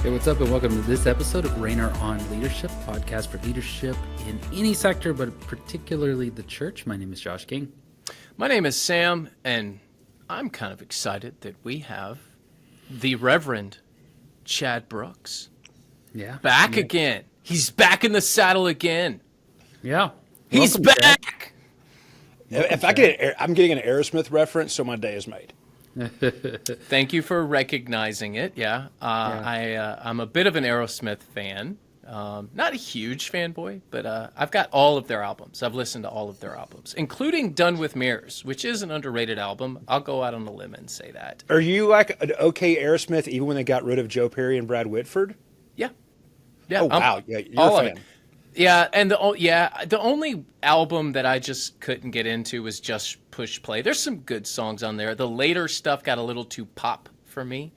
Hey, what's up, and welcome to this episode of Rainer on Leadership, podcast for leadership in any sector, but particularly the church. My name is Josh King. My name is Sam, and I'm kind of excited that we have the Reverend Chad Brooks back again. He's back in the saddle again. Yeah. He's Welcome, back. If I get, I'm getting an Aerosmith reference, so my day is made. Thank you for recognizing it. I'm a bit of an Aerosmith fan. Not a huge fanboy, but I've got all of their albums. I've listened to all of their albums, including Done with Mirrors, which is an underrated album. I'll go out on a limb and say that. Are you like an okay Aerosmith even when they got rid of Joe Perry and Brad Whitford? Yeah. Oh, wow. Yeah, you're all a of fan. it. Yeah, and the only album that I just couldn't get into was Just Push Play. There's some good songs on there. The later stuff got a little too pop for me,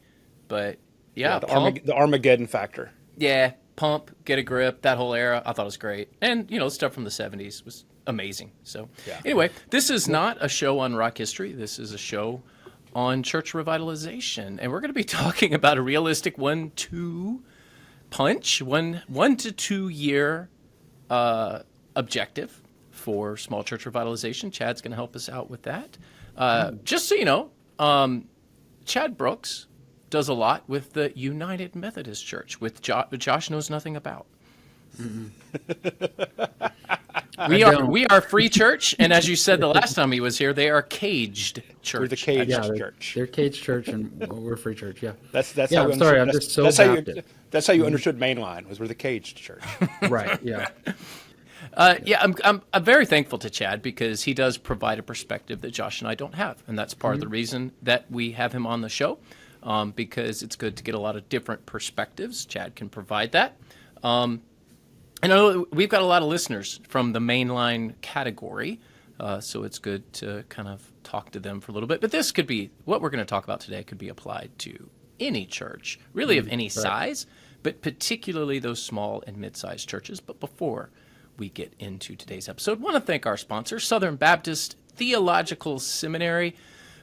but The Armageddon Factor. Yeah, Pump, Get a Grip, that whole era, I thought was great. And, stuff from the 70s was amazing. So, Anyway, this is not a show on rock history. This is a show on church revitalization. And we're going to be talking about a realistic 1-2 punch, one to 2 year objective for small church revitalization. Chad's going to help us out with that. Just so you know, Chad Brooks does a lot with the United Methodist Church, with Josh knows nothing about. We are free church, and as you said the last time he was here, they are caged church. We're the caged church. They're caged church, and we're free church. Yeah. That's yeah. how I'm sorry. I'm just so that's how you understood Mainline, was we're the caged church. Right. Yeah. I'm very thankful to Chad because he does provide a perspective that Josh and I don't have, and that's part of the reason that we have him on the show, because it's good to get a lot of different perspectives. Chad can provide that. I know we've got a lot of listeners from the mainline category, so it's good to kind of talk to them for a little bit. But this could be, what we're going to talk about today could be applied to any church, really of any size, but particularly those small and mid-sized churches. But before we get into today's episode, I want to thank our sponsor, Southern Baptist Theological Seminary.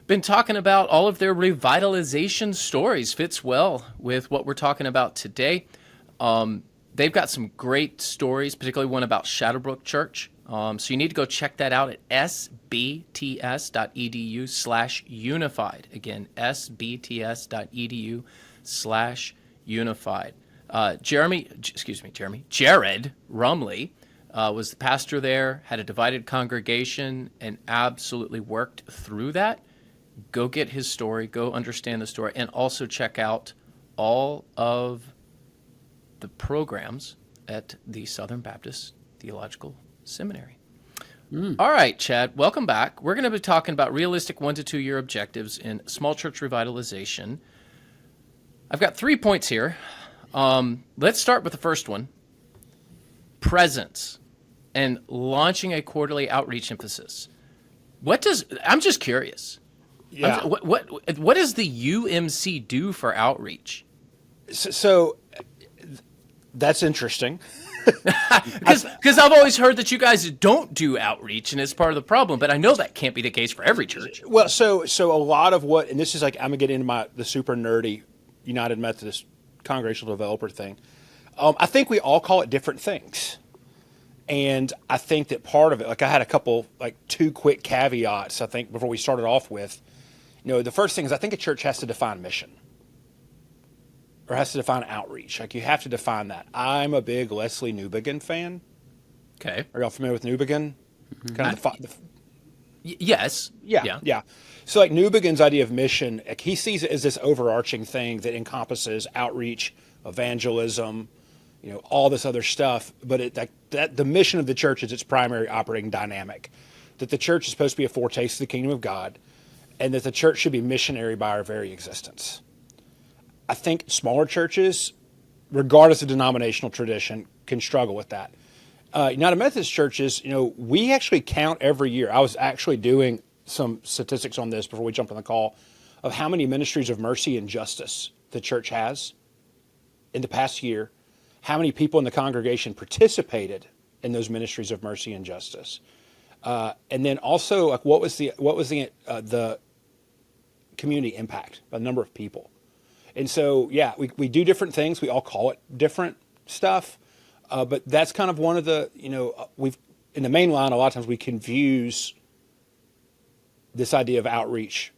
Been talking about all of their revitalization stories. Fits well with what we're talking about today. They've got some great stories, particularly one about Shadowbrook Church. So you need to go check that out at sbts.edu/unified. Again, sbts.edu/unified. Jared Rumley was the pastor there, had a divided congregation, and absolutely worked through that. Go get his story, go understand the story, and also check out all of the programs at the Southern Baptist Theological Seminary. All right, Chad, welcome back. We're going to be talking about realistic 1 to 2 year objectives in small church revitalization. I've got 3 points here. Let's start with the first one. Presence and launching a quarterly outreach emphasis. I'm just curious. Yeah. What does the UMC do for outreach? So that's interesting. Because I've always heard that you guys don't do outreach, and it's part of the problem. But I know that can't be the case for every church. Well, so a lot of what, and this is like, I'm gonna get into the super nerdy United Methodist congregational developer thing. I think we all call it different things, and I think that part of it, like I had a couple, like 2 quick caveats. I think before we started off with, the first thing is I think a church has to define mission. Or has to define outreach. Like, you have to define that. I'm a big Leslie Newbigin fan. Okay. Are y'all familiar with Newbigin? Kind of yes. Yeah. So, like, Newbigin's idea of mission, like, he sees it as this overarching thing that encompasses outreach, evangelism, all this other stuff. But that the mission of the church is its primary operating dynamic. That the church is supposed to be a foretaste of the kingdom of God, and that the church should be missionary by our very existence. I think smaller churches, regardless of denominational tradition, can struggle with that. United Methodist churches, we actually count every year. I was actually doing some statistics on this before we jumped on the call of how many ministries of mercy and justice the church has in the past year, how many people in the congregation participated in those ministries of mercy and justice, and then also like what was the community impact, the number of people. And so, yeah, we do different things. We all call it different stuff. But that's kind of one of the, we've, in the main line, a lot of times we confuse this idea of outreach,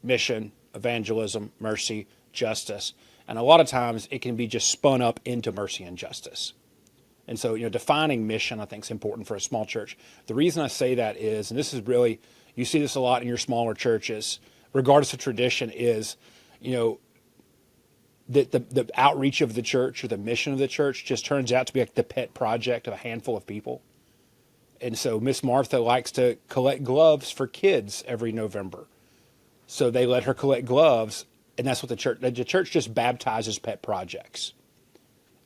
mission, evangelism, mercy, justice. And a lot of times it can be just spun up into mercy and justice. And so, defining mission, I think, is important for a small church. The reason I say that is, and this is really, you see this a lot in your smaller churches, regardless of tradition, is, that the outreach of the church or the mission of the church just turns out to be like the pet project of a handful of people. And so Miss Martha likes to collect gloves for kids every November. So they let her collect gloves, and that's what the church just baptizes pet projects.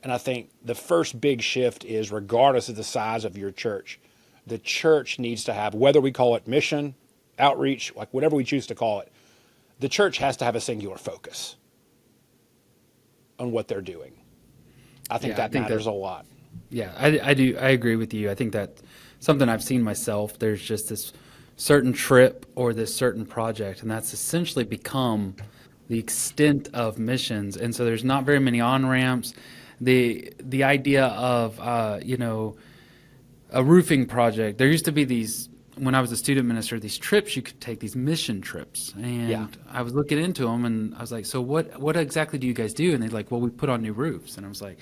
And I think the first big shift is, regardless of the size of your church, the church needs to have, whether we call it mission, outreach, like whatever we choose to call it, the church has to have a singular focus on what they're doing. I think that matters a lot. Yeah, I do. I agree with you. I think that something I've seen myself, there's just this certain trip or this certain project, and that's essentially become the extent of missions. And so there's not very many on-ramps. The idea of, a roofing project, there used to be these, when I was a student minister, these trips you could take, these mission trips. And I was looking into them, and I was like, so what exactly do you guys do? And they're like, well, we put on new roofs. And I was like,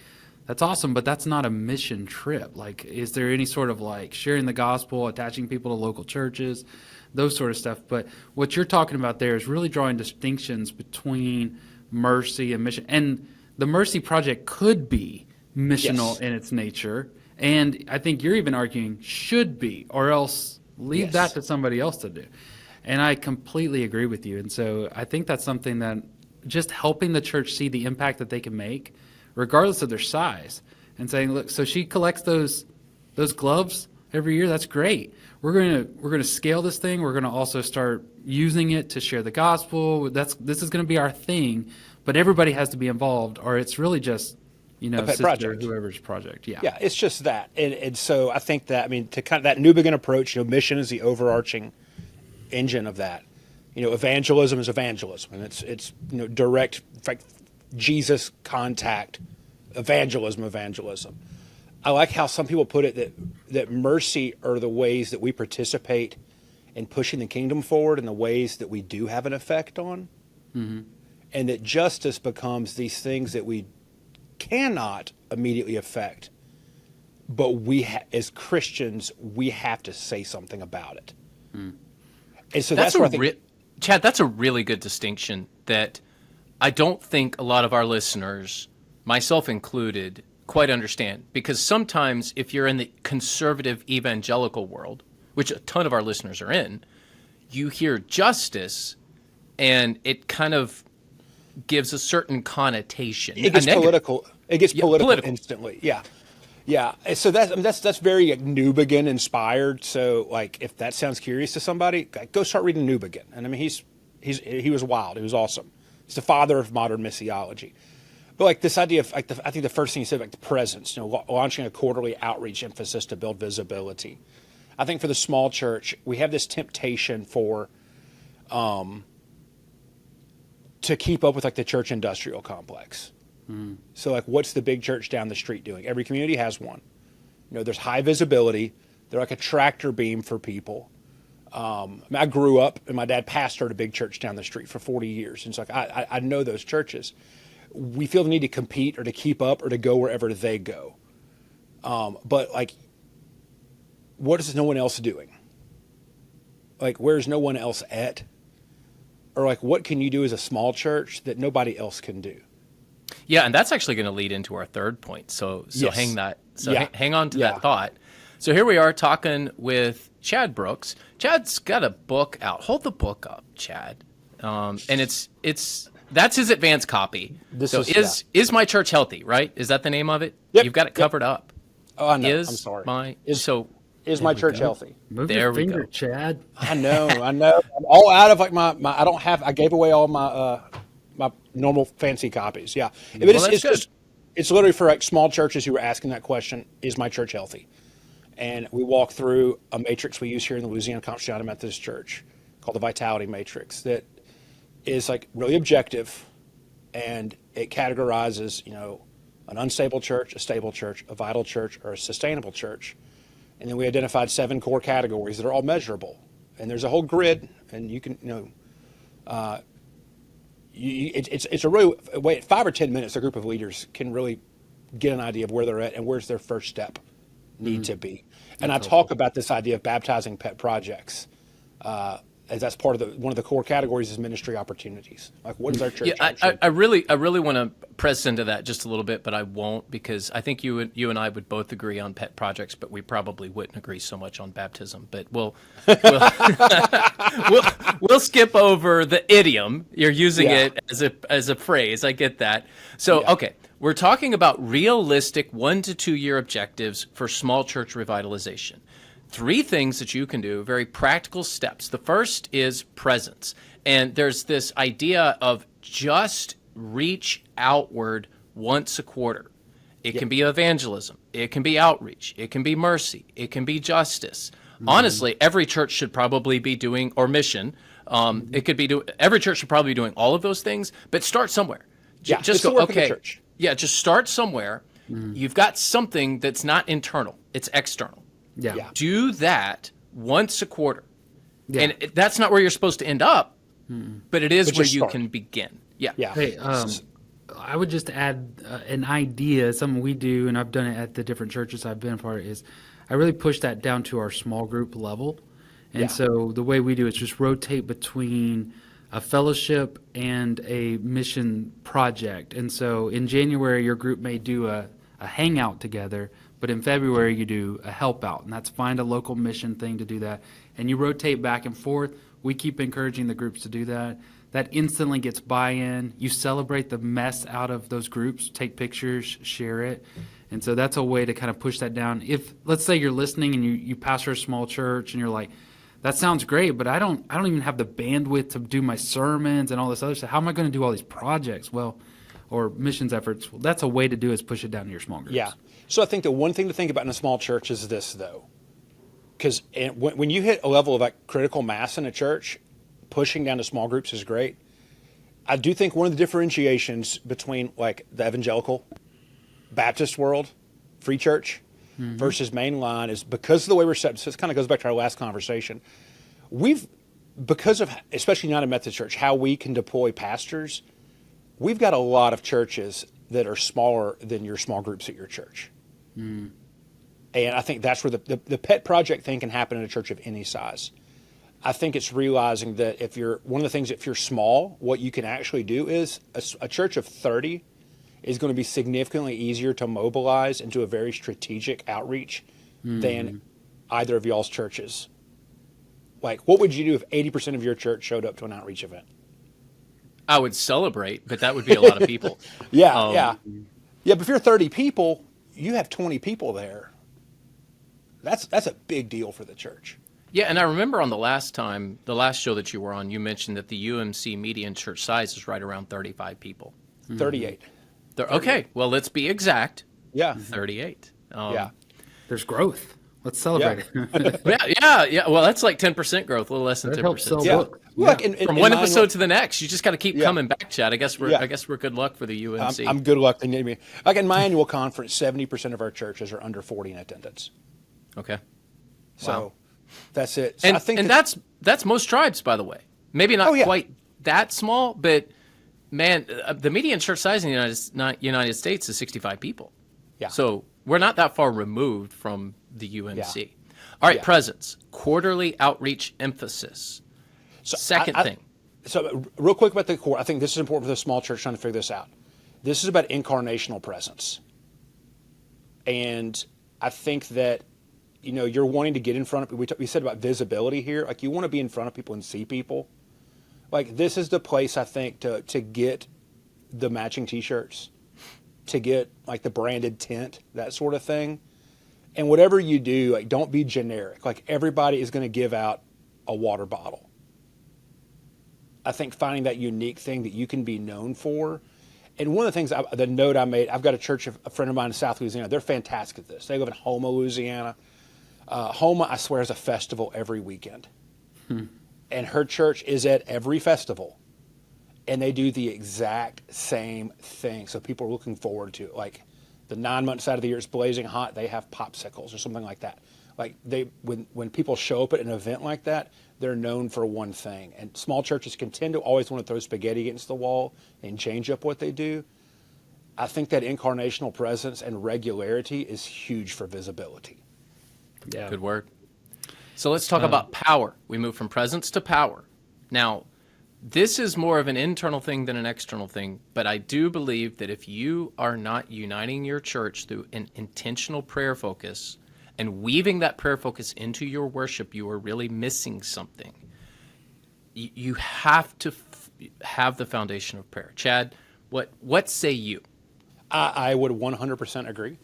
that's awesome, but that's not a mission trip. Like, is there any sort of like sharing the gospel, attaching people to local churches, those sort of stuff? But what you're talking about there is really drawing distinctions between mercy and mission. And the Mercy Project could be missional in its nature. And I think you're even arguing should be, or else leave that to somebody else to do. And I completely agree with you. And so I think that's something that just helping the church see the impact that they can make, regardless of their size, and saying, look, so she collects those gloves every year. That's great. We're gonna scale this thing. We're gonna also start using it to share the gospel. This is gonna be our thing, but everybody has to be involved, or it's really just a pet sister, project, whoever's project. Yeah, it's just that, and so I think that, to kind of that New Begin approach, mission is the overarching engine of that. Evangelism is evangelism, and it's direct, like Jesus contact, evangelism. I like how some people put it that mercy are the ways that we participate in pushing the kingdom forward, and the ways that we do have an effect on, and that justice becomes these things that we cannot immediately affect, but as Christians, we have to say something about it. And so that's where I think, Chad, that's a really good distinction that I don't think a lot of our listeners, myself included, quite understand. Because sometimes if you're in the conservative evangelical world, which a ton of our listeners are in, you hear justice and it kind of gives a certain connotation. It gets political. It gets political instantly. Yeah. So that's very New Begin inspired. So like, if that sounds curious to somebody, go start reading New Begin. And he was wild. He was awesome. He's the father of modern missiology. But like this idea of I think the first thing he said, like the presence, launching a quarterly outreach emphasis to build visibility. I think for the small church, we have this temptation to keep up with like the church industrial complex. So like, what's the big church down the street doing? Every community has one. There's high visibility. They're like a tractor beam for people. I grew up, and my dad pastored a big church down the street for 40 years. And so like, I know those churches. We feel the need to compete or to keep up or to go wherever they go. But like, what is no one else doing? Like, where's no one else at? Or like, what can you do as a small church that nobody else can do? Yeah, and that's actually going to lead into our third point. So yes. Hang on to that thought. So here we are talking with Chad Brooks. Chad's got a book out. Hold the book up, Chad. And that's his advanced copy. Is My Church Healthy, right? Is that the name of it? Yep. You've got it covered up. Oh, I know. I'm sorry. Is My Church Healthy? Move your finger, Chad. I know. I'm all out of like I gave away all my my normal fancy copies. Yeah. But it's literally for like small churches who were asking that question, is my church healthy? And we walk through a matrix we use here in the Louisiana Conference United Methodist Church called the Vitality Matrix that is like really objective, and it categorizes, an unstable church, a stable church, a vital church, or a sustainable church. And then we identified 7 core categories that are all measurable. And there's a whole grid, and you can, it's a really wait 5 or 10 minutes. A group of leaders can really get an idea of where they're at and where's their first step need to be. And I talk about this idea of baptizing pet projects. As that's part of one of the core categories is ministry opportunities. Like, what is our church? Yeah, I really want to press into that just a little bit, but I won't, because I think you and I would both agree on pet projects, but we probably wouldn't agree so much on baptism. But we'll we'll skip over the idiom. You're using it as a phrase. I get that. So okay, we're talking about realistic 1 to 2 year objectives for small church revitalization. 3 things that you can do, very practical steps. The first is presence. And there's this idea of just reach outward once a quarter. It can be evangelism. It can be outreach. It can be mercy. It can be justice. Honestly, every church should probably be doing, or mission. It could be every church should probably be doing all of those things, but start somewhere. Just go, okay. Yeah, just start somewhere. You've got something that's not internal. It's external. Yeah. Do that once a quarter. Yeah. And that's not where you're supposed to end up, but it is where you can begin. Yeah. Hey, I would just add an idea, something we do, and I've done it at the different churches I've been a part of, is I really push that down to our small group level. And so the way we do it is just rotate between a fellowship and a mission project. And so in January, your group may do a hangout together, but in February, you do a help out, and that's find a local mission thing to do that. And you rotate back and forth. We keep encouraging the groups to do that. That instantly gets buy-in. You celebrate the mess out of those groups, take pictures, share it. And so that's a way to kind of push that down. If, let's say you're listening and you pastor a small church and you're like, that sounds great, but I don't even have the bandwidth to do my sermons and all this other stuff. How am I going to do all these projects? Well, or missions efforts. Well, that's a way to do is push it down to your small groups. Yeah. So I think the one thing to think about in a small church is this, though. Because when you hit a level of like critical mass in a church, pushing down to small groups is great. I do think one of the differentiations between like the evangelical Baptist world, free church, versus mainline is because of the way we're set. So this kind of goes back to our last conversation. Because of, especially United Methodist Church, how we can deploy pastors, we've got a lot of churches that are smaller than your small groups at your church. And I think that's where the pet project thing can happen in a church of any size. I think it's realizing that if you're small, what you can actually do is a church of 30 is going to be significantly easier to mobilize into a very strategic outreach than either of y'all's churches. Like, what would you do if 80% of your church showed up to an outreach event? I would celebrate, but that would be a lot of people. Yeah, but if you're 30 people, you have 20 people there. That's a big deal for the church. Yeah, and I remember on the last show that you were on, you mentioned that the UMC median church size is right around 35 people. 38. Okay, well, let's be exact. Yeah. 38. There's growth. Let's celebrate it. Yeah. Well, that's like 10% growth, a little less than 10%. That helps sell books. Look, from one episode to the next, you just got to keep coming back, Chad. I guess we're good luck for the UMC. I'm good luck. Like in my annual conference, 70% of our churches are under 40 in attendance. Okay. So that's it. So and I think that's most tribes, by the way. Maybe not quite that small, but man, the median church size in the United States is 65 people. Yeah. So we're not that far removed from the UMC. Yeah. All right, presence, quarterly outreach emphasis. So Second thing. So real quick about the core, I think this is important for the small church trying to figure this out. This is about incarnational presence. And I think that, you're wanting to get in front of, we said about visibility here, like you want to be in front of people and see people. Like this is the place, I think, to get the matching t-shirts, to get like the branded tent, that sort of thing. And whatever you do, like don't be generic. Like everybody is going to give out a water bottle. I think finding that unique thing that you can be known for. And one of the things, the note I made, I've got a church, a friend of mine in South Louisiana. They're fantastic at this. They live in Houma, Louisiana. Houma, I swear, is a festival every weekend. And her church is at every festival. and they do the exact same thing. So people are looking forward to it. Like the 9 months out of the year, it's blazing hot. They have popsicles or something like that. Like when people show up at an event like that, they're known for one thing. And small churches can tend to always want to throw spaghetti against the wall and change up what they do. I think that incarnational presence and regularity is huge for visibility. Yeah. Good word. So let's talk about power. We move from presence to power. Now, this is more of an internal thing than an external thing, but I do believe that if you are not uniting your church through an intentional prayer focus and weaving that prayer focus into your worship, you are really missing something. You have to have the foundation of prayer. Chad, what say you? I would 100% agree,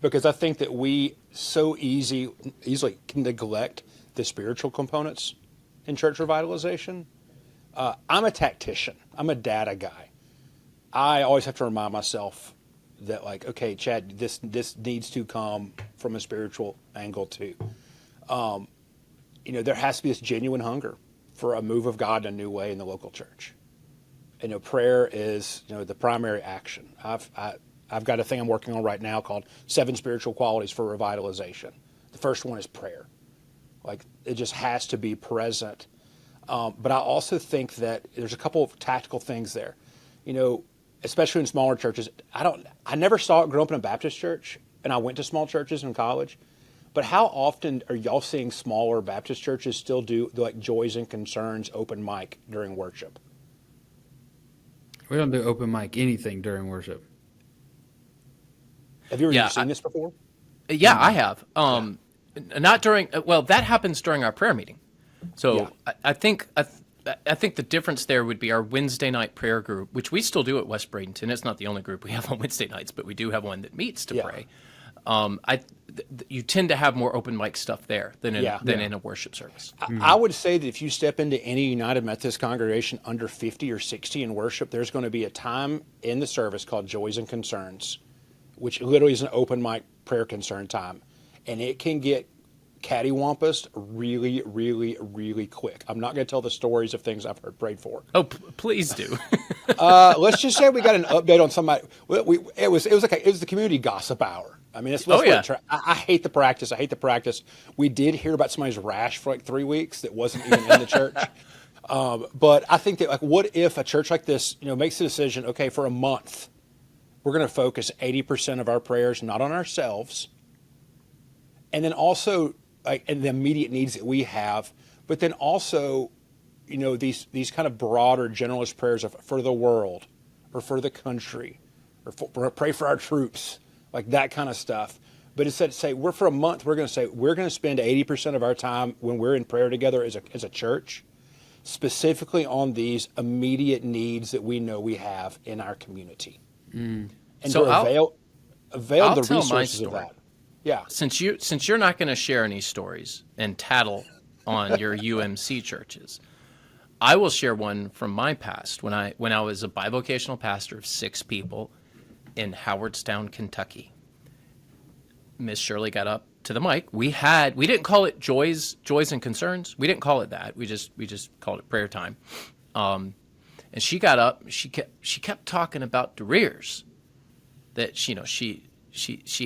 because I think that we so easily can neglect the spiritual components in church revitalization. I'm a tactician. I'm a data guy. I always have to remind myself that, like, okay, Chad, this needs to come from a spiritual angle too. There has to be this genuine hunger for a move of God in a new way in the local church. Prayer is, the primary action. I've got a thing I'm working on right now called 7 Spiritual Qualities for Revitalization. The first one is prayer. Like, it just has to be present. But I also think that there's a couple of tactical things there. Especially in smaller churches. I never saw it growing up in a Baptist church, and I went to small churches in college. But how often are y'all seeing smaller Baptist churches still do like joys and concerns open mic during worship? We don't do open mic anything during worship. Have you ever seen this before? Yeah, I have. Not during. Well, that happens during our prayer meeting. So yeah. I think the difference there would be our Wednesday night prayer group, which we still do at West Bradenton. It's not the only group we have on Wednesday nights, but we do have one that meets to pray. You tend to have more open mic stuff there than in a worship service. I would say that if you step into any United Methodist congregation under 50 or 60 in worship, there's going to be a time in the service called Joys and Concerns, which literally is an open mic prayer concern time. And it can get cattywampus really, really, really quick. I'm not going to tell the stories of things I've heard prayed for. Oh, please do. Let's just say we got an update on somebody. It was the community gossip hour. I mean, I hate the practice. I hate the practice. We did hear about somebody's rash for like 3 weeks that wasn't even in the church. But I think that, like, what if a church like this, makes the decision, okay, for a month, we're going to focus 80% of our prayers not on ourselves, and then also and the immediate needs that we have, but then also, these kind of broader generalist prayers for the world, or for the country, or pray for our troops, like that kind of stuff. But instead, for a month, we're going to spend 80% of our time when we're in prayer together as a church, specifically on these immediate needs that we know we have in our community, and so to avail the tell my resources of story. that. Yeah. Since you're not going to share any stories and tattle on your UMC churches, I will share one from my past when I was a bivocational pastor of 6 people in Howardstown, Kentucky. Miss Shirley got up to the mic. We didn't call it joys and concerns. We didn't call it that. We just called it prayer time. And she got up. She kept talking about derriers. That she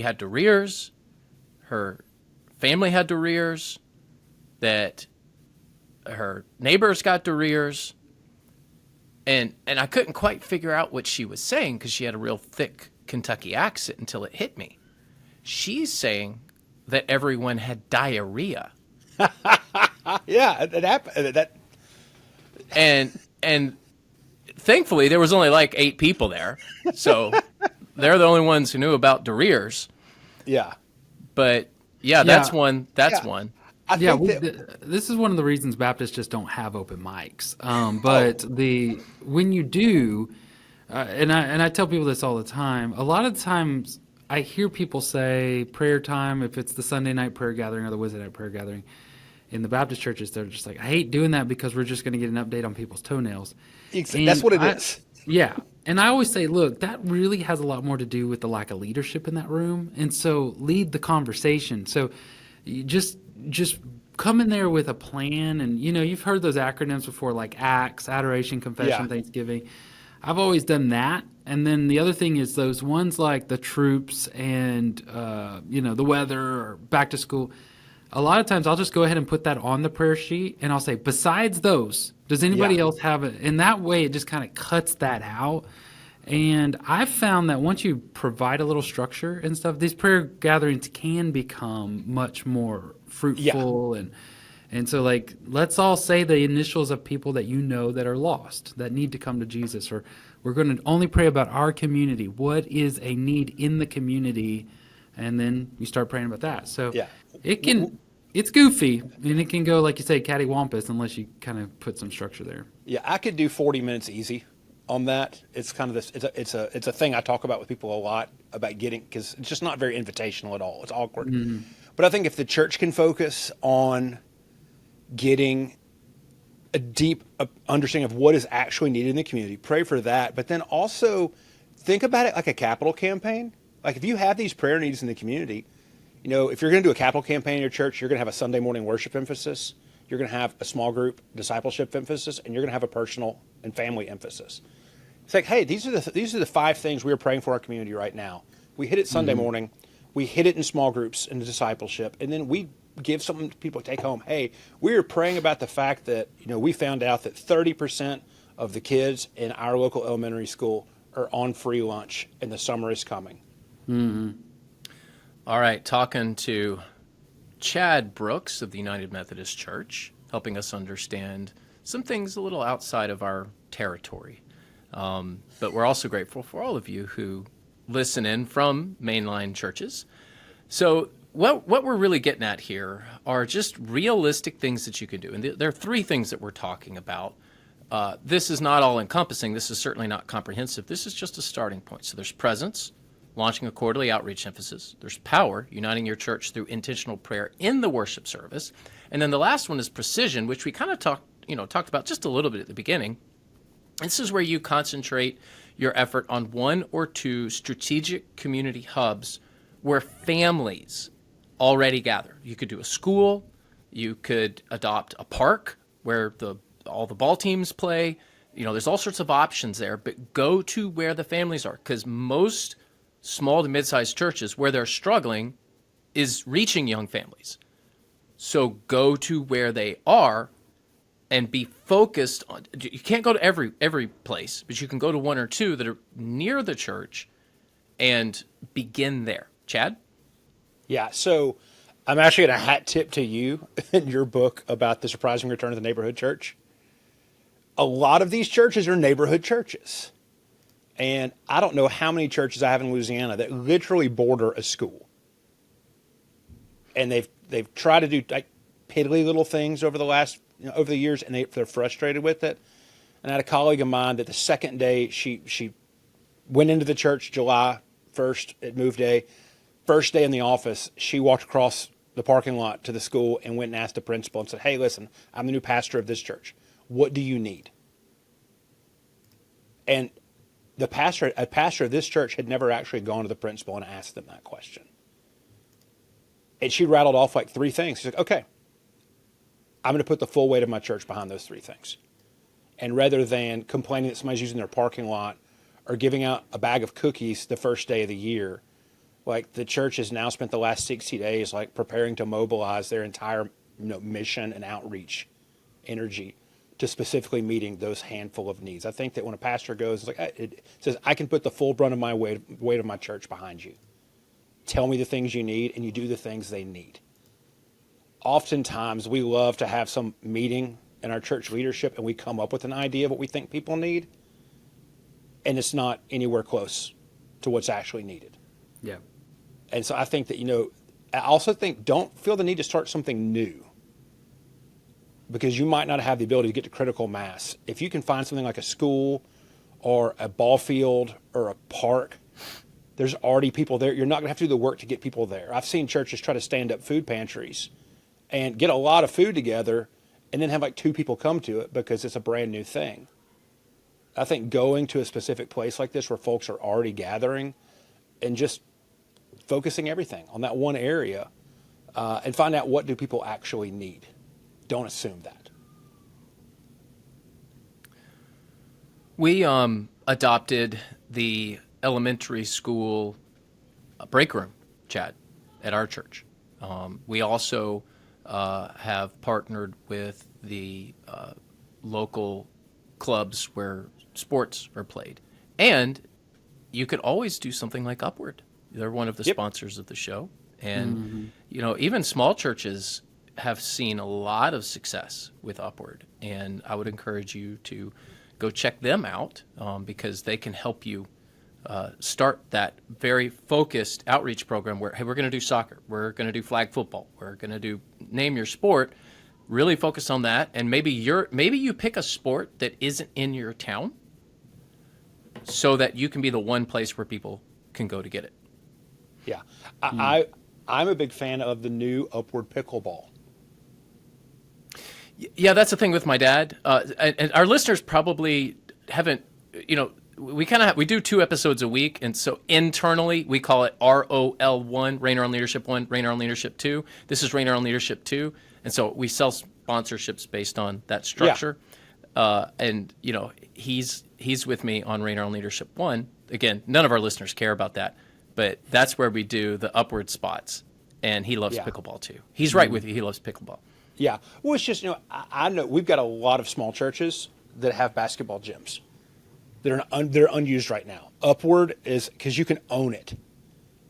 had derriers. Her family had derriers, that her neighbors got derriers, and I couldn't quite figure out what she was saying because she had a real thick Kentucky accent until it hit me. She's saying that everyone had diarrhea. Yeah, it happened. And thankfully there was only like 8 people there, so they're the only ones who knew about derriers. Yeah. But that's one. That's one. This is one of the reasons Baptists just don't have open mics. But when you do, and I tell people this all the time. A lot of times, I hear people say prayer time if it's the Sunday night prayer gathering or the Wednesday night prayer gathering. In the Baptist churches, they're just like, I hate doing that because we're just going to get an update on people's toenails. That's what it is. Yeah. And I always say, look, that really has a lot more to do with the lack of leadership in that room. And so lead the conversation. So you just come in there with a plan. And, you've heard those acronyms before, like ACTS, Adoration, Confession, Yeah. Thanksgiving. I've always done that. And then the other thing is those ones like the troops and, the weather or back to school. A lot of times I'll just go ahead and put that on the prayer sheet and I'll say, besides those, does anybody Yeah. else have it? And that way it just kind of cuts that out. And I've found that once you provide a little structure and stuff, these prayer gatherings can become much more fruitful. And so, like, let's all say the initials of people that that are lost, that need to come to Jesus, or we're going to only pray about our community. What is a need in the community? And then you start praying about that. So Yeah. it's goofy, and it can go, like you say, cattywampus, unless you kind of put some structure there. Yeah, I could do 40 minutes easy on that. It's kind of this. It's a thing I talk about with people a lot about getting, because it's just not very invitational at all. It's awkward. But I think if the church can focus on getting a deep understanding of what is actually needed in the community, pray for that. But then also think about it like a capital campaign. Like if you have these prayer needs in the community, if you're going to do a capital campaign in your church, you're going to have a Sunday morning worship emphasis. You're going to have a small group discipleship emphasis, and you're going to have a personal and family emphasis. It's like, hey, these are the 5 things we are praying for our community right now. We hit it Sunday morning, we hit it in small groups in the discipleship, and then we give something to people to take home. Hey, we are praying about the fact that we found out that 30% of the kids in our local elementary school are on free lunch, and the summer is coming. All right, talking to Chad Brooks of the United Methodist Church, helping us understand some things a little outside of our territory. But we're also grateful for all of you who listen in from mainline churches. So what we're really getting at here are just realistic things that you can do. And there are 3 things that we're talking about. This is not all encompassing. This is certainly not comprehensive. This is just a starting point. So there's presence, launching a quarterly outreach emphasis. There's power, uniting your church through intentional prayer in the worship service. And then the last one is precision, which we kind of talked about just a little bit at the beginning. This is where you concentrate your effort on 1 or 2 strategic community hubs where families already gather. You could do a school, you could adopt a park where all the ball teams play. There's all sorts of options there, but go to where the families are, because most small to mid-sized churches, where they're struggling is reaching young families. So go to where they are and be focused on. You can't go to every place, but you can go to 1 or 2 that are near the church and begin there. Chad? Yeah, so I'm actually going to hat tip to you in your book about the surprising return of the neighborhood church. A lot of these churches are neighborhood churches. And I don't know how many churches I have in Louisiana that literally border a school. And they've tried to do like piddly little things over the years, and they're frustrated with it. And I had a colleague of mine that the second day she went into the church, July 1st at Move Day. First day in the office, she walked across the parking lot to the school and went and asked the principal and said, hey, listen, I'm the new pastor of this church. What do you need? And a pastor of this church had never actually gone to the principal and asked them that question. And she rattled off like 3 things. She's like, okay, I'm going to put the full weight of my church behind those 3 things. And rather than complaining that somebody's using their parking lot or giving out a bag of cookies the first day of the year, like the church has now spent the last 60 days like preparing to mobilize their entire mission and outreach energy to specifically meeting those handful of needs. I think that when a pastor goes, it says, I can put the full brunt of my weight of my church behind you. Tell me the things you need, and you do the things they need. Oftentimes, we love to have some meeting in our church leadership, and we come up with an idea of what we think people need, and it's not anywhere close to what's actually needed. Yeah. And so I think that, I also think don't feel the need to start something new, because you might not have the ability to get to critical mass. If you can find something like a school or a ball field or a park, there's already people there. You're not going to have to do the work to get people there. I've seen churches try to stand up food pantries and get a lot of food together and then have like 2 people come to it because it's a brand new thing. I think going to a specific place like this where folks are already gathering and just focusing everything on that one area and find out what do people actually need. Don't assume that. We adopted the elementary school break room, Chad, at our church. We also have partnered with the local clubs where sports are played. And you could always do something like Upward. They're one of the sponsors of the show. And, even small churches have seen a lot of success with Upward. And I would encourage you to go check them out because they can help you start that very focused outreach program where, hey, we're going to do soccer, we're going to do flag football, we're going to do name your sport, really focus on that. And maybe you pick a sport that isn't in your town so that you can be the one place where people can go to get it. Yeah. I'm a big fan of the new Upward pickleball. Yeah, that's the thing with my dad. And our listeners probably haven't, we do 2 episodes a week. And so internally we call it ROL1, Rainer on Leadership 1, Rainer on Leadership 2. This is Rainer on Leadership 2. And so we sell sponsorships based on that structure. Yeah. And he's with me on Rainer on Leadership 1. Again, none of our listeners care about that, but that's where we do the Upward spots. And he loves pickleball too. He's right with you. He loves pickleball. Yeah. Well, it's just, I know we've got a lot of small churches that have basketball gyms. They're unused right now. Upward is because you can own it.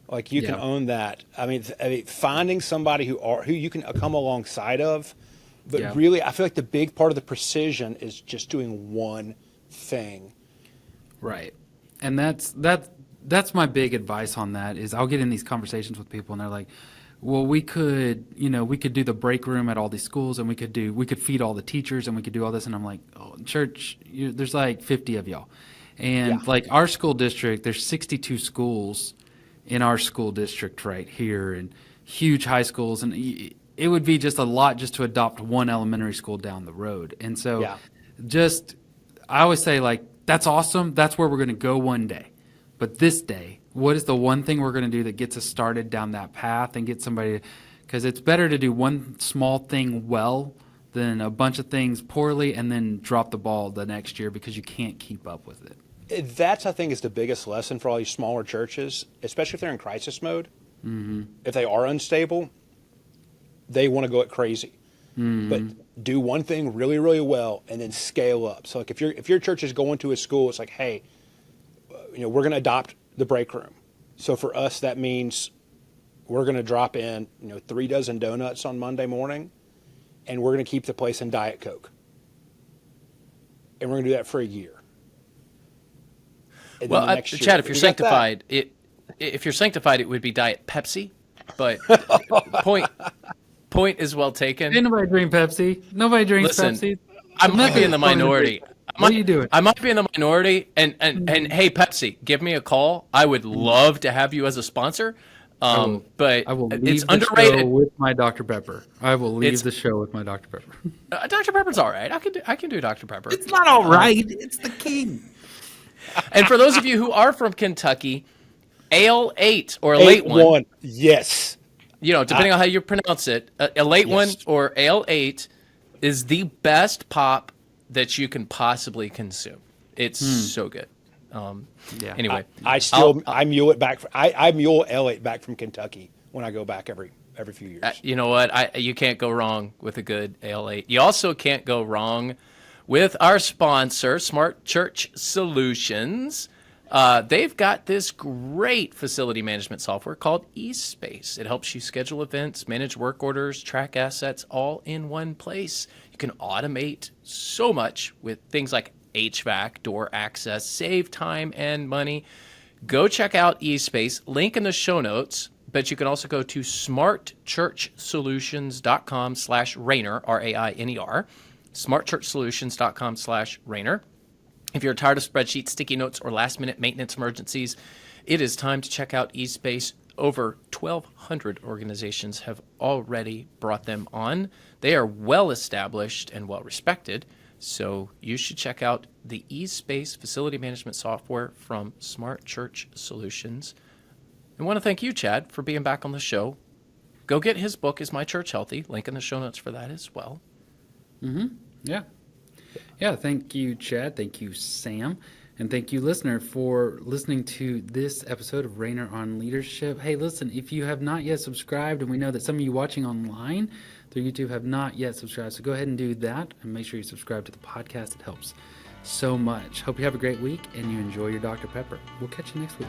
Like you can own that. I mean, finding somebody who you can come alongside of, but really, I feel like the big part of the precision is just doing one thing. Right. And that's my big advice on that is I'll get in these conversations with people and they're like, well, we could do the break room at all these schools and we could feed all the teachers and we could do all this. And I'm like, oh, church, there's like 50 of y'all. And like our school district, there's 62 schools in our school district right here and huge high schools. And it would be just a lot just to adopt one elementary school down the road. And so I always say like, that's awesome. That's where we're going to go one day. But this day, what is the one thing we're going to do that gets us started down that path and get somebody, because it's better to do one small thing well than a bunch of things poorly and then drop the ball the next year because you can't keep up with it. That's, I think, is the biggest lesson for all these smaller churches, especially if they're in crisis mode. Mm-hmm. If they are unstable, they want to go it crazy. Mm-hmm. But do one thing really, really well and then scale up. So like if your church is going to a school, it's like, hey, we're going to adopt the break room. So for us, that means we're going to drop in, 3 dozen donuts on Monday morning, and we're going to keep the place in Diet Coke. And we're going to do that for a year. And well, Chad, if you're sanctified, it would be Diet Pepsi. But point is well taken. Ain't nobody drink Pepsi. Nobody drinks Pepsi. I might be in the minority. What are you doing? I might be in the minority, and hey, Pepsi, give me a call. I would love to have you as a sponsor, but I will leave it's the underrated. show with my Dr. Pepper. I will leave the show with my Dr. Pepper. Dr. Pepper's all right. I can do Dr. Pepper. It's not all right. It's the king. And for those of you who are from Kentucky, Ale 8 or a late one. Yes. Depending on how you pronounce it, a late one or Ale 8 is the best pop that you can possibly consume. It's so good. Anyway, I mule it back. I mule L8 back from Kentucky when I go back every few years. You know what? You can't go wrong with a good Ale8. You also can't go wrong with our sponsor, Smart Church Solutions. They've got this great facility management software called eSpace. It helps you schedule events, manage work orders, track assets all in one place. You can automate so much with things like HVAC, door access, save time and money. Go check out eSpace, link in the show notes, but you can also go to smartchurchsolutions.com/Rainer, R-A-I-N-E-R, smartchurchsolutions.com/Rainer. If you're tired of spreadsheets, sticky notes, or last-minute maintenance emergencies, it is time to check out eSpace. Over 1,200 organizations have already brought them on. They are well-established and well-respected, so you should check out the eSpace facility management software from Smart Church Solutions. I want to thank you, Chad, for being back on the show. go get his book, Is My Church Healthy? Link in the show notes for that as well. Yeah. Yeah. Thank you, Chad. Thank you, Sam. And thank you, listener, for listening to this episode of Rainer on Leadership. Hey, listen, if you have not yet subscribed, and we know that some of you watching online through YouTube have not yet subscribed, so go ahead and do that and make sure you subscribe to the podcast. It helps so much. Hope you have a great week and you enjoy your Dr. Pepper. We'll catch you next week.